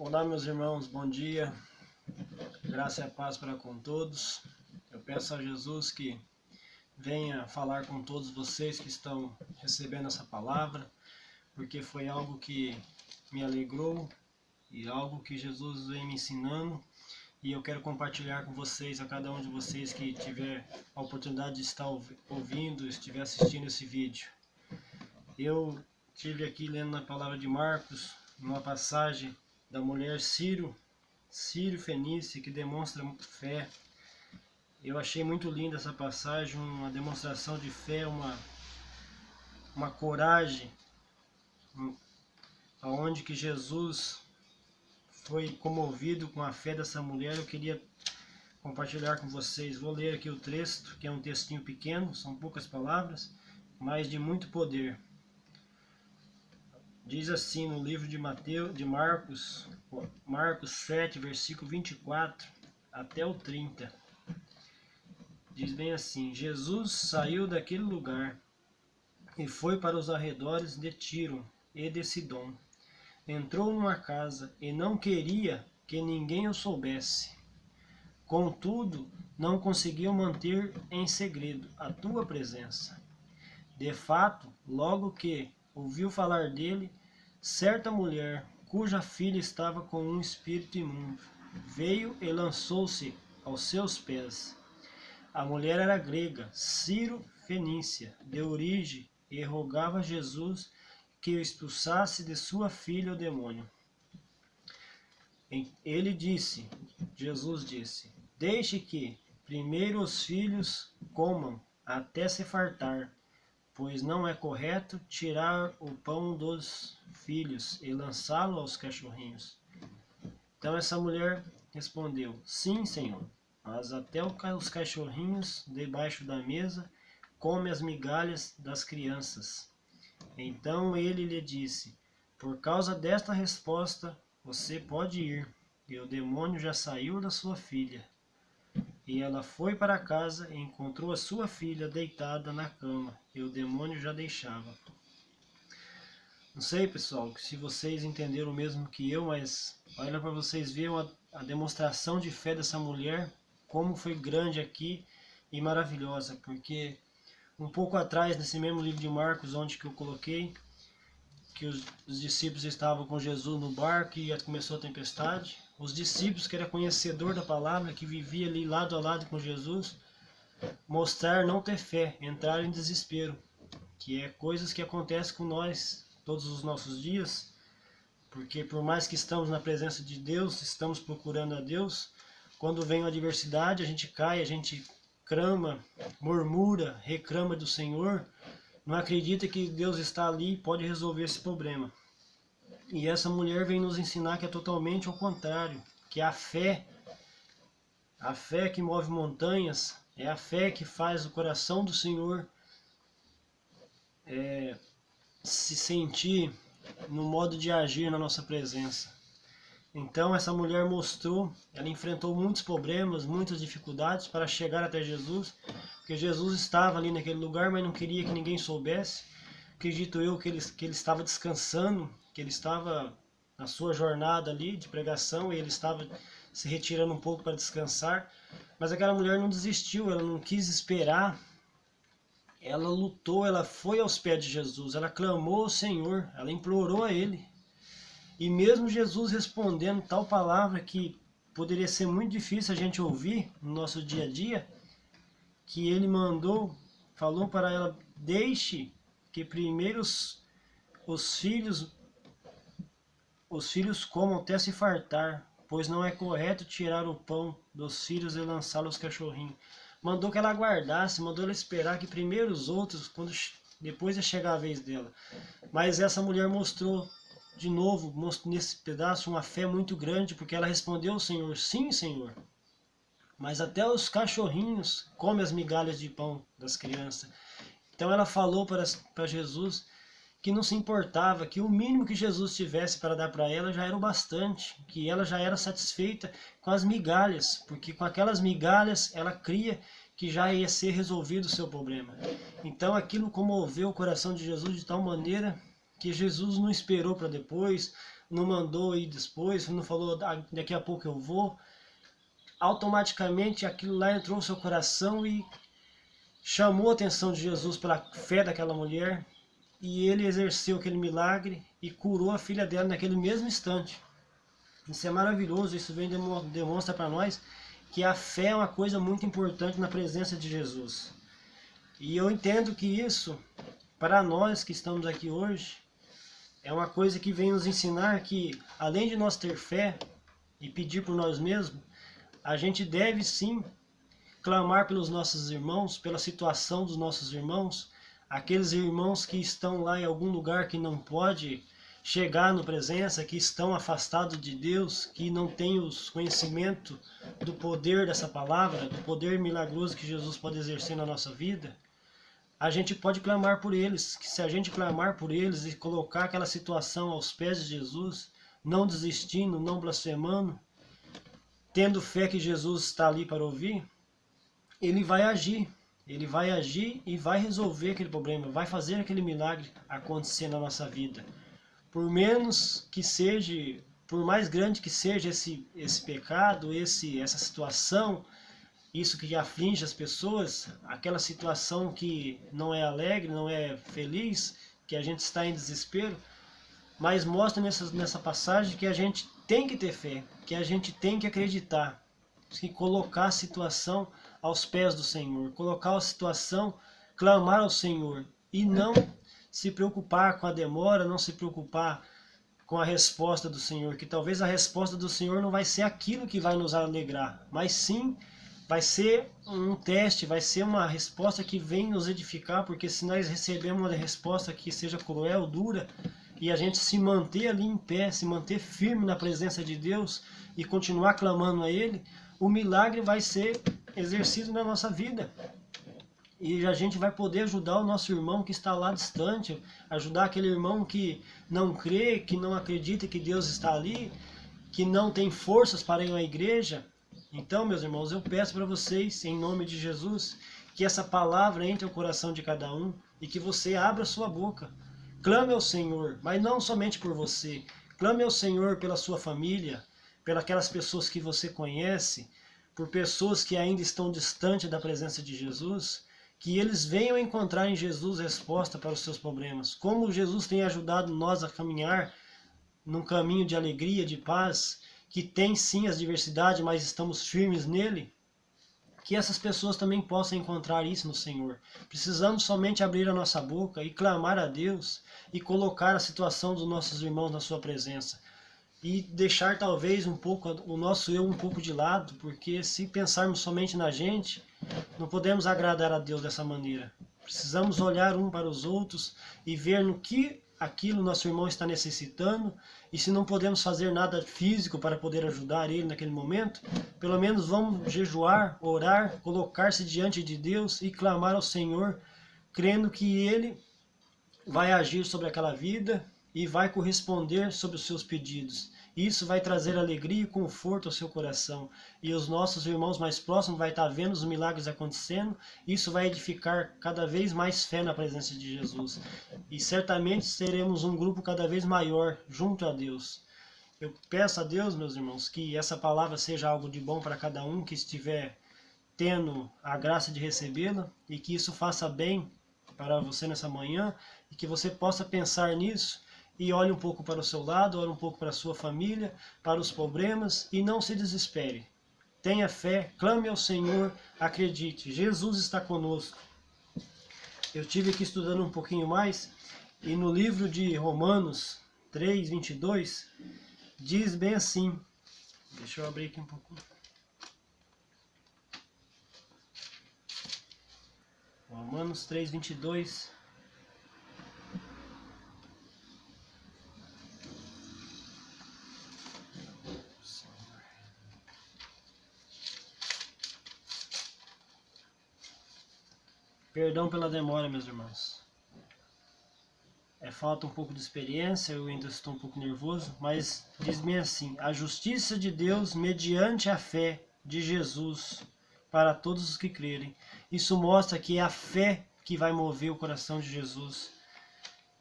Olá, meus irmãos, bom dia, graça e paz para com todos. Eu peço a Jesus que venha falar com todos vocês que estão recebendo essa palavra, porque foi algo que me alegrou e algo que Jesus vem me ensinando, e eu quero compartilhar com vocês, a cada um de vocês que tiver a oportunidade de estar ouvindo, estiver assistindo esse vídeo. Eu estive aqui lendo na palavra de Marcos, uma passagem da mulher Ciro Fenícia, que demonstra fé. Eu achei muito linda essa passagem, uma demonstração de fé, uma coragem, aonde que Jesus foi comovido com a fé dessa mulher. Eu queria compartilhar com vocês. Vou ler aqui o texto, que é um textinho pequeno, são poucas palavras, mas de muito poder. Diz assim no livro de Marcos 7, versículo 24 até o 30. Diz bem assim: Jesus saiu daquele lugar e foi para os arredores de Tiro e de Sidom. Entrou numa casa e não queria que ninguém o soubesse. Contudo, não conseguiu manter em segredo a tua presença. De fato, logo que ouviu falar dele, certa mulher, cuja filha estava com um espírito imundo, veio e lançou-se aos seus pés. A mulher era grega, Ciro Fenícia, de origem, e rogava a Jesus que o expulsasse de sua filha o demônio. Jesus disse: deixe que primeiro os filhos comam até se fartar, pois não é correto tirar o pão dos filhos e lançá-lo aos cachorrinhos. Então essa mulher respondeu: sim, Senhor, mas até os cachorrinhos debaixo da mesa comem as migalhas das crianças. Então ele lhe disse: por causa desta resposta você pode ir, e o demônio já saiu da sua filha. E ela foi para casa e encontrou a sua filha deitada na cama, e o demônio já deixava. Não sei, pessoal, se vocês entenderam o mesmo que eu, mas olha para vocês verem a demonstração de fé dessa mulher, como foi grande aqui e maravilhosa. Porque um pouco atrás, nesse mesmo livro de Marcos, onde que eu coloquei, que os discípulos estavam com Jesus no barco e começou a tempestade. Os discípulos, que eram conhecedores da palavra, que viviam ali lado a lado com Jesus, mostrar não ter fé, entrar em desespero, que é coisas que acontecem com nós todos os nossos dias, porque por mais que estamos na presença de Deus, estamos procurando a Deus, quando vem a adversidade, a gente cai, a gente clama, murmura, reclama do Senhor, não acredita que Deus está ali e pode resolver esse problema. E essa mulher vem nos ensinar que é totalmente ao contrário, que a fé que move montanhas, é a fé que faz o coração do Senhor se sentir no modo de agir na nossa presença. Então essa mulher mostrou, ela enfrentou muitos problemas, muitas dificuldades para chegar até Jesus, porque Jesus estava ali naquele lugar, mas não queria que ninguém soubesse. Acredito eu que ele estava descansando, que ele estava na sua jornada ali de pregação, e ele estava se retirando um pouco para descansar. Mas aquela mulher não desistiu, ela não quis esperar, ela lutou, ela foi aos pés de Jesus, ela clamou ao Senhor, ela implorou a Ele. E mesmo Jesus respondendo tal palavra que poderia ser muito difícil a gente ouvir no nosso dia a dia, que Ele falou para ela: deixe que primeiro os filhos comam até se fartar, pois não é correto tirar o pão dos filhos e lançá-lo aos cachorrinhos. Mandou que ela aguardasse, mandou ela esperar que primeiro os outros, depois ia chegar a vez dela. Mas essa mulher mostrou, de novo, nesse pedaço, uma fé muito grande, porque ela respondeu ao Senhor: sim, Senhor, mas até os cachorrinhos comem as migalhas de pão das crianças. Então ela falou para Jesus que não se importava, que o mínimo que Jesus tivesse para dar para ela já era o bastante, que ela já era satisfeita com as migalhas, porque com aquelas migalhas ela cria que já ia ser resolvido o seu problema. Então aquilo comoveu o coração de Jesus de tal maneira que Jesus não esperou para depois, não mandou ir depois, não falou daqui a pouco eu vou. Automaticamente aquilo lá entrou no seu coração e chamou a atenção de Jesus pela fé daquela mulher, e ele exerceu aquele milagre e curou a filha dela naquele mesmo instante. Isso é maravilhoso, isso demonstra para nós que a fé é uma coisa muito importante na presença de Jesus. E eu entendo que isso, para nós que estamos aqui hoje, é uma coisa que vem nos ensinar que, além de nós ter fé e pedir por nós mesmos, a gente deve sim clamar pelos nossos irmãos, pela situação dos nossos irmãos, aqueles irmãos que estão lá em algum lugar que não pode chegar na presença, que estão afastados de Deus, que não têm os conhecimento do poder dessa palavra, do poder milagroso que Jesus pode exercer na nossa vida. A gente pode clamar por eles, que se a gente clamar por eles e colocar aquela situação aos pés de Jesus, não desistindo, não blasfemando, tendo fé que Jesus está ali para ouvir, ele vai agir e vai resolver aquele problema, vai fazer aquele milagre acontecer na nossa vida. Por menos que seja, por mais grande que seja esse pecado, essa situação, isso que aflige as pessoas, aquela situação que não é alegre, não é feliz, que a gente está em desespero, mas mostra nessa passagem que a gente tem que ter fé, que a gente tem que acreditar, que colocar a situação aos pés do Senhor, colocar a situação, clamar ao Senhor e não se preocupar com a demora, não se preocupar com a resposta do Senhor, que talvez a resposta do Senhor não vai ser aquilo que vai nos alegrar, mas sim vai ser um teste, vai ser uma resposta que vem nos edificar, porque se nós recebemos uma resposta que seja cruel, dura, e a gente se manter ali em pé, se manter firme na presença de Deus e continuar clamando a Ele, o milagre vai ser exercido na nossa vida. E a gente vai poder ajudar o nosso irmão que está lá distante, ajudar aquele irmão que não crê, que não acredita que Deus está ali, que não tem forças para ir à igreja. Então, meus irmãos, eu peço para vocês, em nome de Jesus, que essa palavra entre ao coração de cada um e que você abra sua boca. Clame ao Senhor, mas não somente por você. Clame ao Senhor pela sua família, pelas pessoas que você conhece, por pessoas que ainda estão distantes da presença de Jesus, que eles venham encontrar em Jesus resposta para os seus problemas. Como Jesus tem ajudado nós a caminhar num caminho de alegria, de paz, que tem sim as diversidades, mas estamos firmes nele, que essas pessoas também possam encontrar isso no Senhor. Precisamos somente abrir a nossa boca e clamar a Deus e colocar a situação dos nossos irmãos na sua presença. E deixar talvez um pouco o nosso eu um pouco de lado, porque se pensarmos somente na gente, não podemos agradar a Deus dessa maneira. Precisamos olhar um para os outros e ver no que aquilo nosso irmão está necessitando, e se não podemos fazer nada físico para poder ajudar ele naquele momento, pelo menos vamos jejuar, orar, colocar-se diante de Deus e clamar ao Senhor, crendo que Ele vai agir sobre aquela vida e vai corresponder sobre os seus pedidos. Isso vai trazer alegria e conforto ao seu coração. E os nossos irmãos mais próximos vão estar vendo os milagres acontecendo. Isso vai edificar cada vez mais fé na presença de Jesus. E certamente seremos um grupo cada vez maior junto a Deus. Eu peço a Deus, meus irmãos, que essa palavra seja algo de bom para cada um que estiver tendo a graça de recebê-la. E que isso faça bem para você nessa manhã. E que você possa pensar nisso. E olhe um pouco para o seu lado, olhe um pouco para a sua família, para os problemas, e não se desespere. Tenha fé, clame ao Senhor, acredite, Jesus está conosco. Eu tive aqui estudando um pouquinho mais, e no livro de Romanos 3, 22, diz bem assim, deixa eu abrir aqui um pouco. Romanos 3, 22... Perdão pela demora, meus irmãos. Falta um pouco de experiência, eu ainda estou um pouco nervoso, mas diz bem assim: a justiça de Deus mediante a fé de Jesus para todos os que crerem. Isso mostra que é a fé que vai mover o coração de Jesus.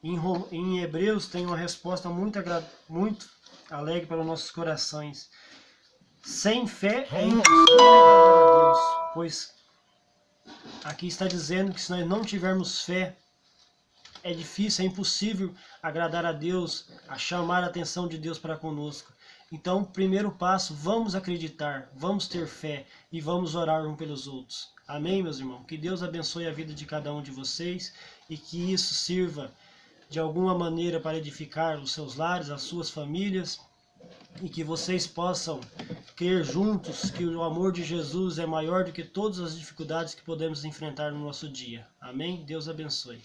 Em Hebreus tem uma resposta muito alegre para os nossos corações. Sem fé é impossível agradar a Deus, pois aqui está dizendo que se nós não tivermos fé, é difícil, é impossível agradar a Deus, a chamar a atenção de Deus para conosco. Então, primeiro passo, vamos acreditar, vamos ter fé e vamos orar uns pelos outros. Amém, meus irmãos? Que Deus abençoe a vida de cada um de vocês e que isso sirva de alguma maneira para edificar os seus lares, as suas famílias, e que vocês possam crer juntos que o amor de Jesus é maior do que todas as dificuldades que podemos enfrentar no nosso dia. Amém? Deus abençoe.